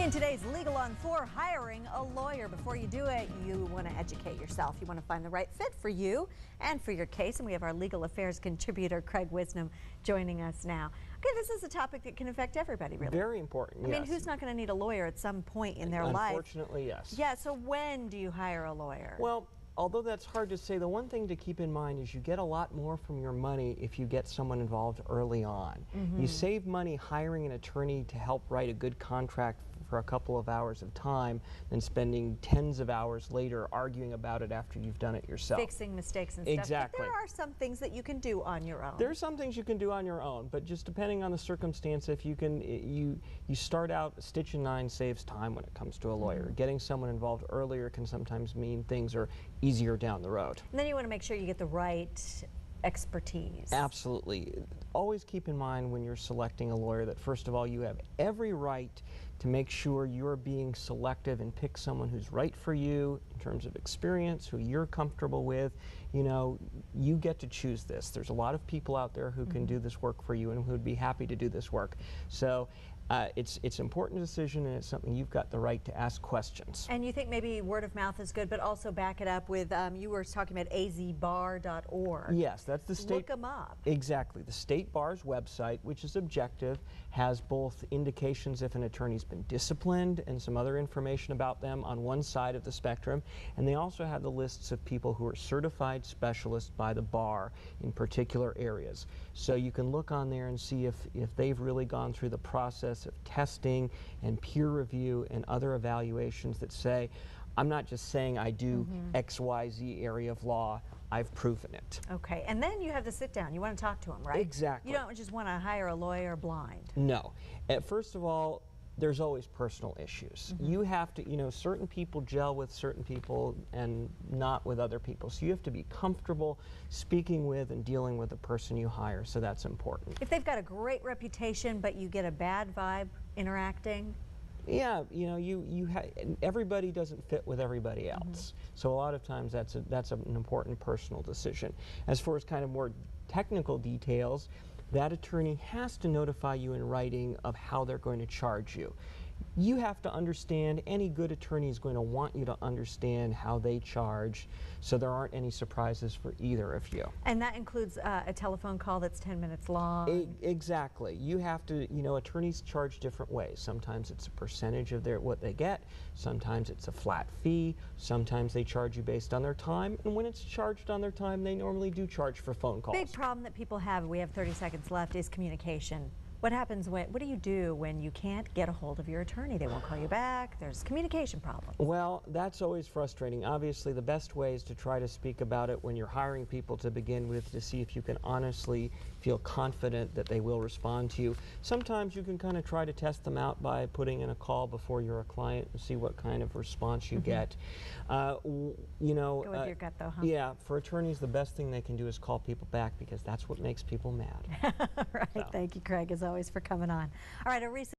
In today's Legal on 4, hiring a lawyer. Before you do it, you want to educate yourself. You want to find the right fit for you and for your case. And we have our legal affairs contributor, Craig Wisnom, joining us now. Okay, this is a topic that can affect everybody, really. Very important, I mean, who's not going to need a lawyer at some point in their life? Unfortunately, yes. Yeah, so when do you hire a lawyer? Well, although that's hard to say, the one thing to keep in mind is you get a lot more from your money if you get someone involved early on. You save money hiring an attorney to help write a good contract for a couple of hours of time than spending tens of hours later arguing about it after you've done it yourself. Fixing mistakes and stuff. Exactly. But there are some things that you can do on your own. There are some things you can do on your own, but just depending on the circumstance, if you can, you start out, a stitch in nine saves time when it comes to a lawyer. Getting someone involved earlier can sometimes mean things are easier down the road. And then you want to make sure you get the right expertise. Absolutely. Always keep in mind when you're selecting a lawyer that, first of all, you have every right to make sure you're being selective and pick someone who's right for you in terms of experience, who you're comfortable with. You know, you get to choose this. There's a lot of people out there who can do this work for you and who would be happy to do this work. So it's an important decision, and it's something you've got the right to ask questions. And you think maybe word of mouth is good, but also back it up with, you were talking about azbar.org. Yes, that's the state. Look them up. Exactly. The state bar's website, which is objective, has both indications if an attorney's been disciplined and some other information about them on one side of the spectrum, and they also have the lists of people who are certified specialists by the bar in particular areas. So you can look on there and see if they've really gone through the process of testing and peer review and other evaluations that say, I'm not just saying I do XYZ area of law, I've proven it. Okay, and then you have the sit down. You want to talk to them, right? Exactly. You don't just want to hire a lawyer blind. No. First of all, there's always personal issues. You have to, you know, certain people gel with certain people and not with other people. So you have to be comfortable speaking with and dealing with the person you hire, so that's important. If they've got a great reputation but you get a bad vibe interacting? Yeah, you know, everybody doesn't fit with everybody else. So a lot of times that's an important personal decision. As far as kind of more technical details, that attorney has to notify you in writing of how they're going to charge you. You have to understand, any good attorney is going to want you to understand how they charge, so there aren't any surprises for either of you. And that includes a telephone call that's 10 minutes long? Exactly. You have to, you know, attorneys charge different ways. Sometimes it's a percentage of what they get, sometimes it's a flat fee, sometimes they charge you based on their time, and when it's charged on their time, they normally do charge for phone calls. Big problem that people have, we have 30 seconds left, is communication. What happens what do you do when you can't get a hold of your attorney? They won't call you back. There's communication problems. Well, that's always frustrating. Obviously, the best way is to try to speak about it when you're hiring people to begin with, to see if you can honestly feel confident that they will respond to you. Sometimes you can kind of try to test them out by putting in a call before you're a client and see what kind of response you get. You know, go with your gut, though, huh? Yeah, for attorneys, the best thing they can do is call people back, because that's what makes people mad. Right. So. Thank you, Craig, as always, for coming on. All right, a recent